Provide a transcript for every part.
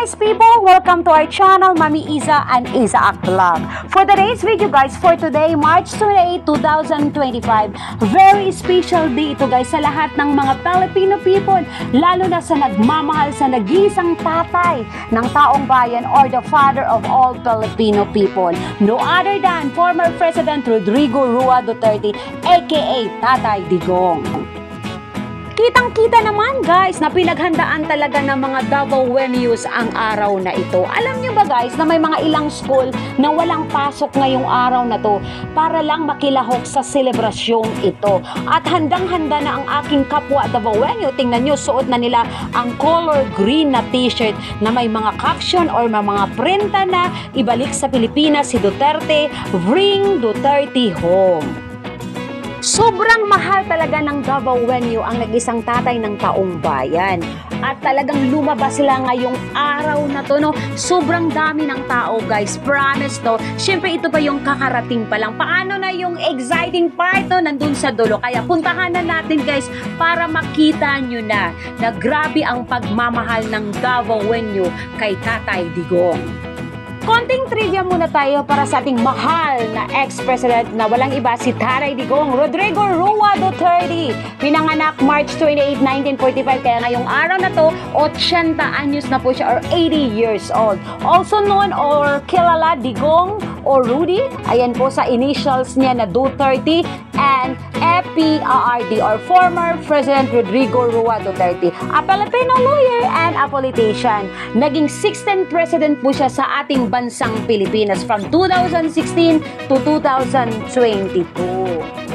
nice people! Welcome to our channel, Mami Iza and Iza Vlog. For today's video guys, for today, March 28, 2025, very special day ito guys sa lahat ng mga Filipino people, lalo na sa nagmamahal sa nag-iisang tatay ng taong bayan or the father of all Filipino people. No other than former President Rodrigo Roa Duterte aka Tatay Digong. Kitang-kita naman guys na pinaghandaan talaga ng mga Davaoenos ang araw na ito. Alam niyo ba guys na may mga ilang school na walang pasok ngayong araw na to para lang makilahok sa selebrasyong ito. At handang-handa na ang aking kapwa Davaoeno. Tingnan niyo, suot na nila ang color green na t-shirt na may mga caption or mga printa na ibalik sa Pilipinas si Duterte, bring Duterte home. Sobrang mahal talaga ng Davaoeno ang nag-isang tatay ng taong bayan. At talagang lumabas sila ngayong araw na to, no? Sobrang dami ng tao, guys. Promise, no? Siyempre, ito pa yung kakarating pa lang. Paano na yung exciting part, no? Nandun sa dulo. Kaya puntahan na natin, guys, para makita nyo na grabe ang pagmamahal ng Davaoeno kay Tatay Digong. Konting trivia muna tayo para sa ating mahal na ex-president na walang iba si Tatay Digong, Rodrigo Roa Duterte. Pinanganak March 28, 1945, kaya ngayong araw na to, 80 anyos na po siya or 80 years old. Also known or kilala Digong or Rudy, ayan po sa initials niya na Duterte and FPRD or former President Rodrigo Roa Duterte, a Filipino lawyer and a politician. Naging 16th president po siya sa ating bansang Pilipinas from 2016 to 2022.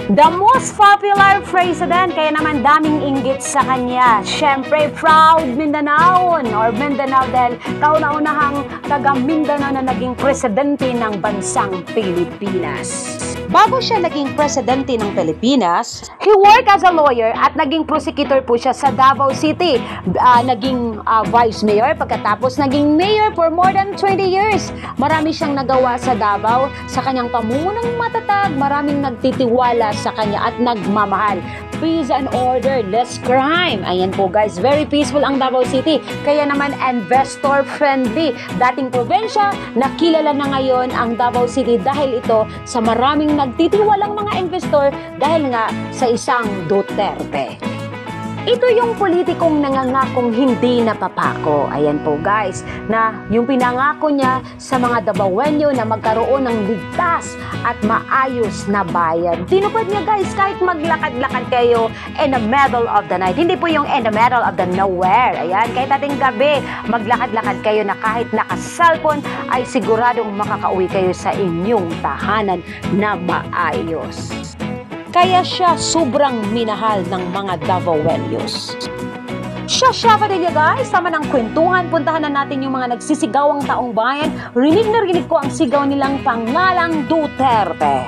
The most popular president, kaya naman daming inggit sa kanya. Siyempre, proud Mindanaon or Mindanao dahil kauna-unahang taga Mindanao na naging presidente ng bansang Pilipinas. Bago siya naging presidente ng Pilipinas, he worked as a lawyer at naging prosecutor po siya sa Davao City. Naging vice mayor, pagkatapos naging mayor for more than 20 years. Marami siyang nagawa sa Davao, sa kanyang pamunang matatag, maraming nagtitiwala sa kanya at nagmamahal. Peace and order, less crime. Ayan po guys, very peaceful ang Davao City. Kaya naman investor friendly. Dating probinsya, nakilala na ngayon ang Davao City dahil ito sa maraming nagtitiwalang mga investor dahil nga sa isang Duterte. Ito yung politikong nangangakong hindi napapako. Ayan po guys, na yung pinangako niya sa mga Davaoeno na magkaroon ng ligtas at maayos na bayan. Tinupad niya guys, kahit maglakad-lakad kayo in the middle of the night. Hindi po yung in the middle of the nowhere. Ayan, kahit ating gabi, maglakad-lakad kayo na kahit naka-cellphone ay siguradong makakauwi kayo sa inyong tahanan na maayos. Kaya siya sobrang minahal ng mga Davaoenos. Siya pa din niya guys, sama ng kwentuhan, puntahan na natin yung mga nagsisigawang taong bayan. Rinig na rinig ko ang sigaw nilang pangalang Duterte.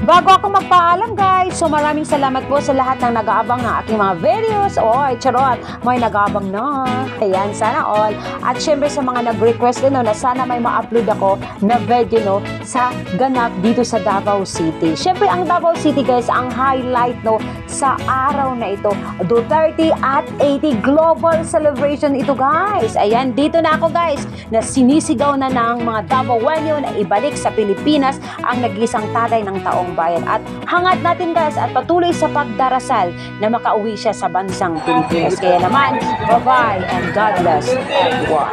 Bago ako magpaalam guys, so maraming salamat po sa lahat ng nag-aabang ng aking mga videos. Oy, charot, may nag-aabang na. Ayan, sana all. At syempre sa mga nag-request din na sana may ma-upload ako na video no, sa ganap dito sa Davao City. Syempre ang Davao City guys, ang highlight no, sa araw na ito. Duterte at 80 global celebration ito guys. Ayan, dito na ako guys, na sinisigaw na ng mga Davaoeno na ibalik sa Pilipinas ang nag-isang tatay ng taong bayan. At hangad natin guys at patuloy sa pagdarasal na makauwi siya sa bansang Pilipinas. Kaya naman, bye-bye and God bless everyone.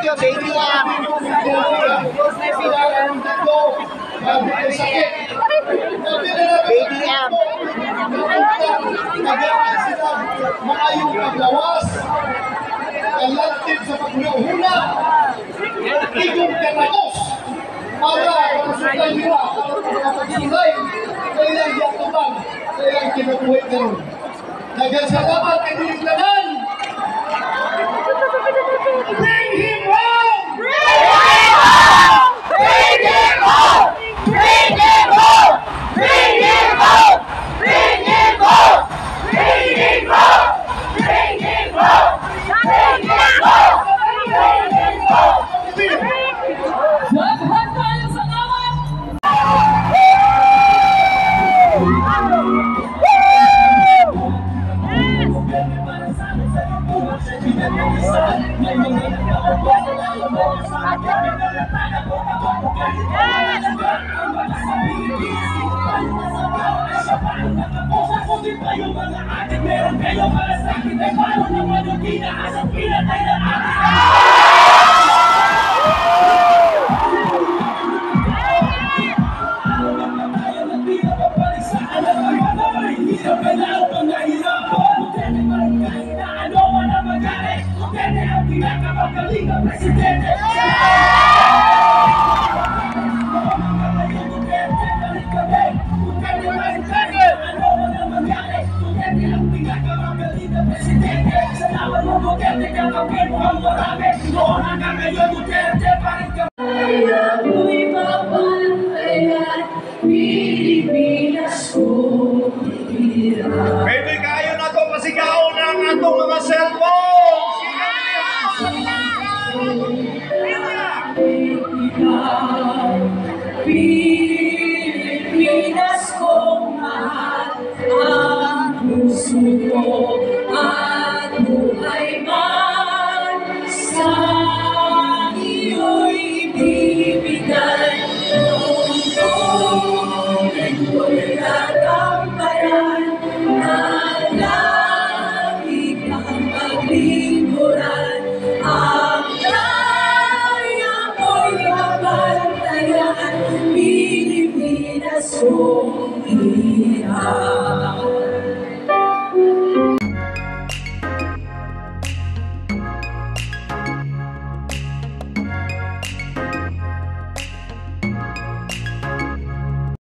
you, baby M. Baby M. Maayong paglawas, kalantid sa pagluhuna, igong kanakos, para masukan nila, para pagsulay, kailang yatubang, kailang kinabuhay karon. Nagasalamat kay Dilislanan! Bring him home! Bring him home! Bring him home! Bring him home! Bring him home! Bring him home! Bring him home! Bring him home! Bring him home! Bring him home! Lahat tayo sa lawan! Pwede kayo na ito pasigaw ng atong mga cellphone! Pilipinas kong mahal ang puso ko.